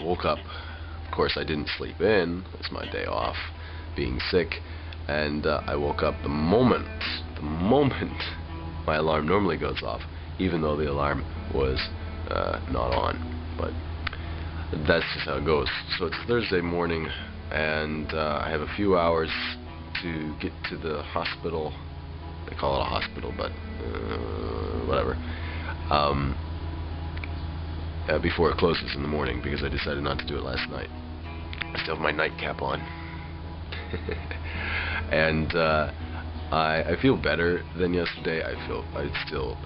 woke up. Of course, I didn't sleep in. It's my day off, being sick, and I woke up the moment my alarm normally goes off, even though the alarm was not on. But that's just how it goes. So it's Thursday morning, and I have a few hours to get to the hospital. They call it a hospital, but whatever. Before it closes in the morning, because I decided not to do it last night. I still have my nightcap on. And I feel better than yesterday. I still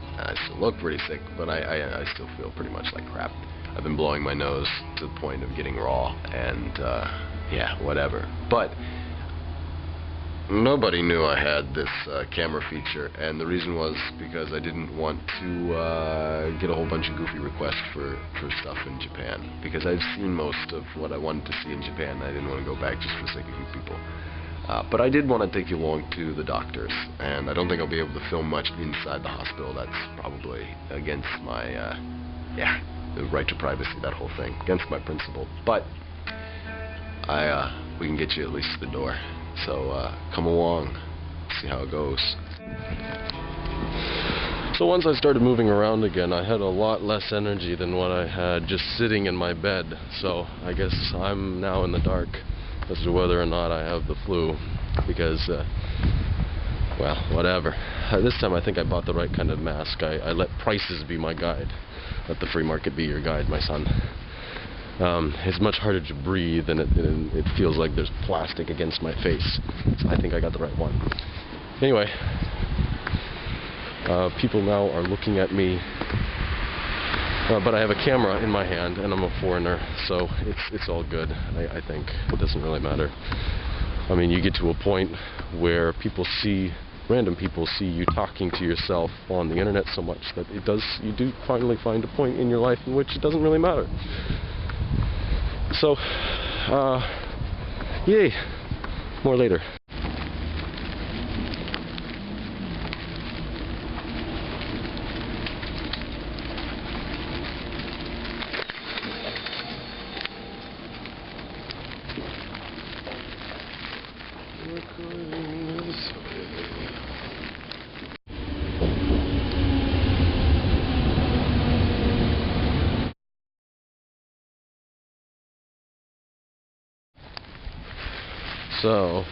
look pretty sick, but I still feel pretty much like crap. I've been blowing my nose to the point of getting raw, and yeah, whatever. But nobody knew I had this camera feature, and the reason was because I didn't want to get a whole bunch of goofy requests for stuff in Japan, because I've seen most of what I wanted to see in Japan, and I didn't want to go back just for the sake of you people. But I did want to take you along to the doctors, and I don't think I'll be able to film much inside the hospital. That's probably against my, yeah, the right to privacy, that whole thing, against my principle. But we can get you at least to the door. So come along, see how it goes. So once I started moving around again, I had a lot less energy than what I had just sitting in my bed. So I guess I'm now in the dark as to whether or not I have the flu, because, well, whatever. This time I think I bought the right kind of mask. I let prices be my guide. Let the free market be your guide, my son. It's much harder to breathe, and it feels like there's plastic against my face. So I think I got the right one. Anyway, people now are looking at me, but I have a camera in my hand, and I'm a foreigner, so it's all good. I think it doesn't really matter. I mean, you get to a point where random people see you talking to yourself on the internet so much that you do finally find a point in your life in which it doesn't really matter. So, yay, more later. So,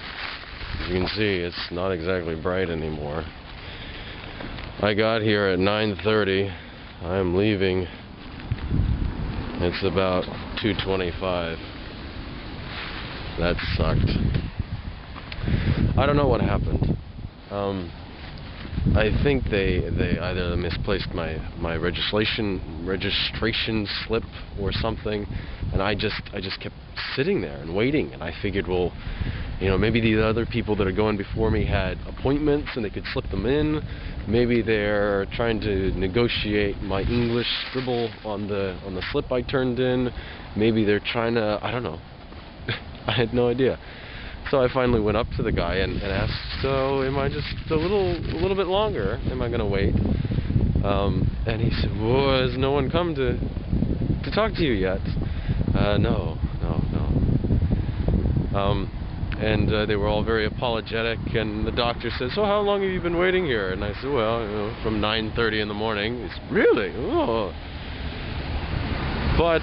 as you can see, it's not exactly bright anymore. I got here at 9:30. I'm leaving. It's about 2:25. That sucked. I don't know what happened. I think they either misplaced my registration slip or something, and I just kept sitting there and waiting, and I figured, well, you know, maybe the other people that are going before me had appointments and they could slip them in. Maybe they're trying to negotiate my English scribble on the slip I turned in. Maybe they're trying to, I don't know. I had no idea. So I finally went up to the guy and asked, so am I just a little bit longer? Am I going to wait? And he said, well, has no one come to talk to you yet? No. And they were all very apologetic, and the doctor said, so how long have you been waiting here? And I said, well, you know, from 9:30 in the morning. He said, really? Oh. But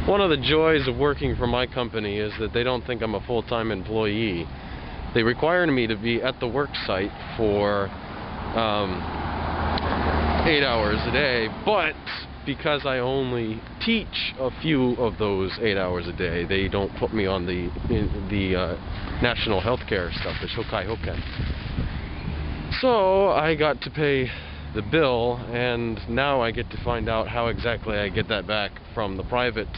one of the joys of working for my company is that they don't think I'm a full-time employee. They require me to be at the work site for 8 hours a day, but because I only teach a few of those 8 hours a day, they don't put me on the national healthcare stuff, the Shokai Hoken. So I got to pay the bill, and now I get to find out how exactly I get that back from the private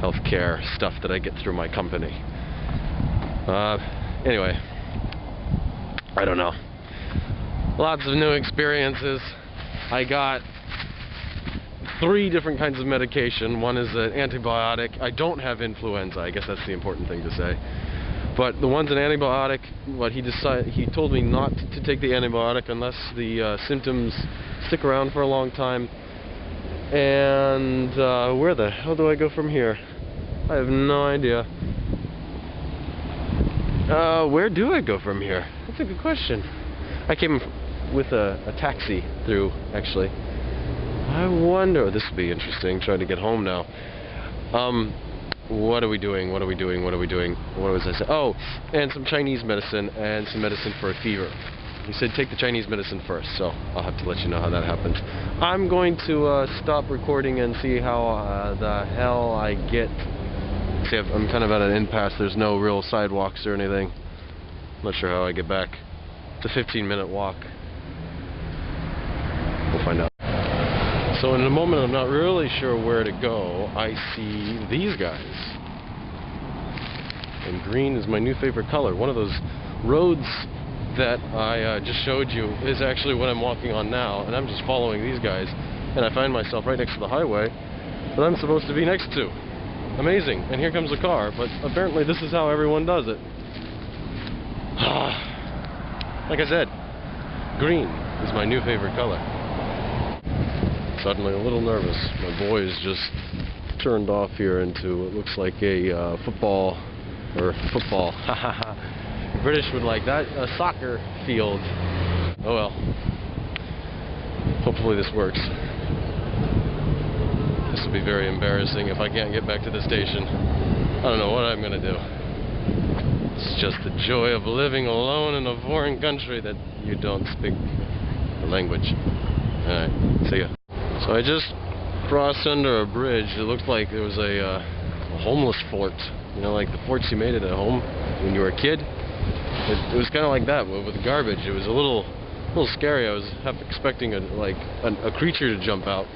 healthcare stuff that I get through my company. Anyway, I don't know. Lots of new experiences. I got 3 different kinds of medication. One is an antibiotic. I don't have influenza. I guess that's the important thing to say. But the one's an antibiotic. What he told me not to take the antibiotic unless the symptoms stick around for a long time. And where the hell do I go from here? I have no idea. Where do I go from here? That's a good question. I came with a taxi through, actually. I wonder, this would be interesting, trying to get home now. What are we doing? What are we doing? What are we doing? What was I saying? Oh, and some Chinese medicine and some medicine for a fever. He said take the Chinese medicine first, so I'll have to let you know how that happens. I'm going to stop recording and see how the hell I get. See, I'm kind of at an impasse. There's no real sidewalks or anything. I'm not sure how I get back. It's a 15-minute walk. We'll find out. So in a moment, I'm not really sure where to go. I see these guys. And green is my new favorite color. One of those roads that I just showed you is actually what I'm walking on now, and I'm just following these guys, and I find myself right next to the highway that I'm supposed to be next to. Amazing. And here comes a car, but apparently this is how everyone does it. Like I said, green is my new favorite color. Suddenly a little nervous. My boy is just turned off here into what looks like a football, British would like that, a soccer field. Oh well. Hopefully this works. This will be very embarrassing if I can't get back to the station. I don't know what I'm going to do. It's just the joy of living alone in a foreign country that you don't speak the language. Alright, see ya. So I just crossed under a bridge. It looked like there was a homeless fort. You know, like the forts you made at home when you were a kid. It was kind of like that, but with garbage. It was a little scary. I was half expecting a creature to jump out.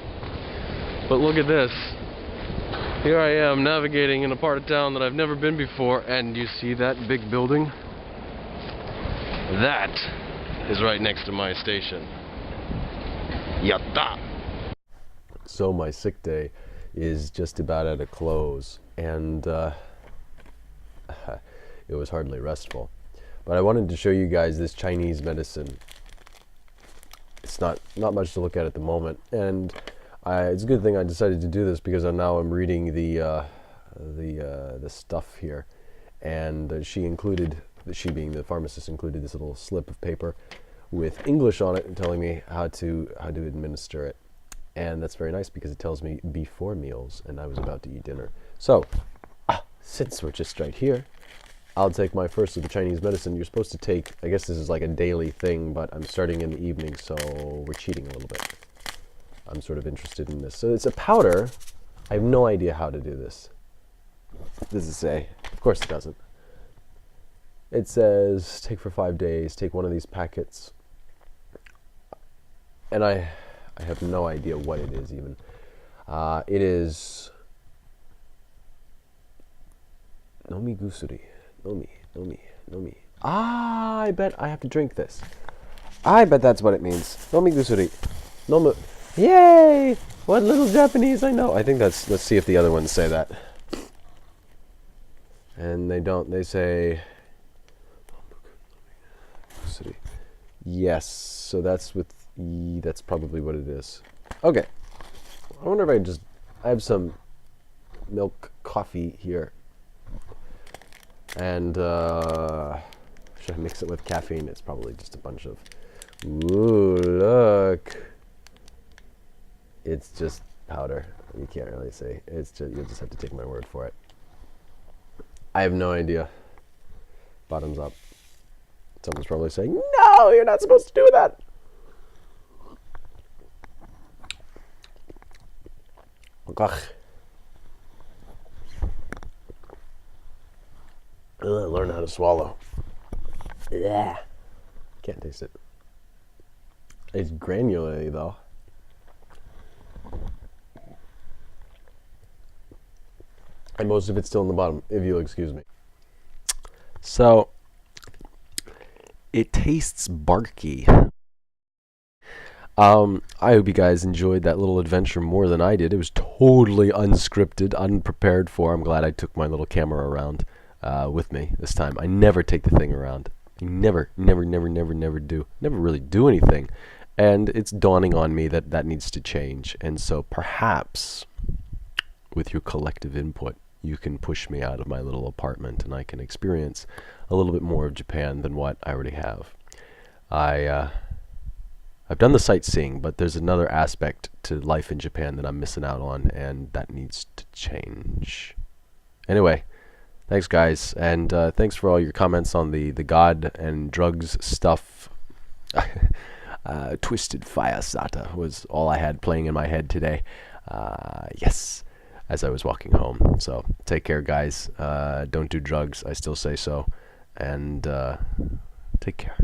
But look at this. Here I am navigating in a part of town that I've never been before, and you see that big building? That is right next to my station. Yatta! So my sick day is just about at a close, and it was hardly restful. But I wanted to show you guys this Chinese medicine. It's not much to look at the moment, and it's a good thing I decided to do this because now I'm reading the stuff here, and she being the pharmacist included this little slip of paper with English on it and telling me how to administer it, and that's very nice because it tells me before meals, and I was about to eat dinner. So since we're just right here, I'll take my first of the Chinese medicine. You're supposed to take, I guess this is like a daily thing, but I'm starting in the evening, so we're cheating a little bit. I'm sort of interested in this. So it's a powder. I have no idea how to do this. Does it say? Of course it doesn't. It says, take for 5 days, take one of these packets. And I have no idea what it is even. It is Nomi Gusuri. Nomi. I bet I have to drink this. I bet that's what it means. Nomi Gusuri. Nomu. Yay! What little Japanese I know. I think let's see if the other ones say that. And they don't. They say yes. So that's probably what it is. Okay. I wonder if I have some milk coffee here. And should I mix it with caffeine? It's probably just a bunch of, ooh, look. It's just powder. You can't really say. You'll just have to take my word for it. I have no idea. Bottoms up. Someone's probably saying, no, you're not supposed to do that. Ugh. Learn how to swallow. Yeah. Can't taste it. It's granularly though. And most of it's still in the bottom, if you'll excuse me. So, it tastes barky. I hope you guys enjoyed that little adventure more than I did. It was totally unscripted, unprepared for. I'm glad I took my little camera around with me this time. I never take the thing around. Never do. Never really do anything. And it's dawning on me that that needs to change. And so perhaps with your collective input, you can push me out of my little apartment and I can experience a little bit more of Japan than what I already have. I've done the sightseeing, but there's another aspect to life in Japan that I'm missing out on, and that needs to change. Anyway, thanks guys, and thanks for all your comments on the God and drugs stuff. Twisted Fire Sata was all I had playing in my head today. Yes, as I was walking home. So take care, guys. Don't do drugs. I still say so. And take care.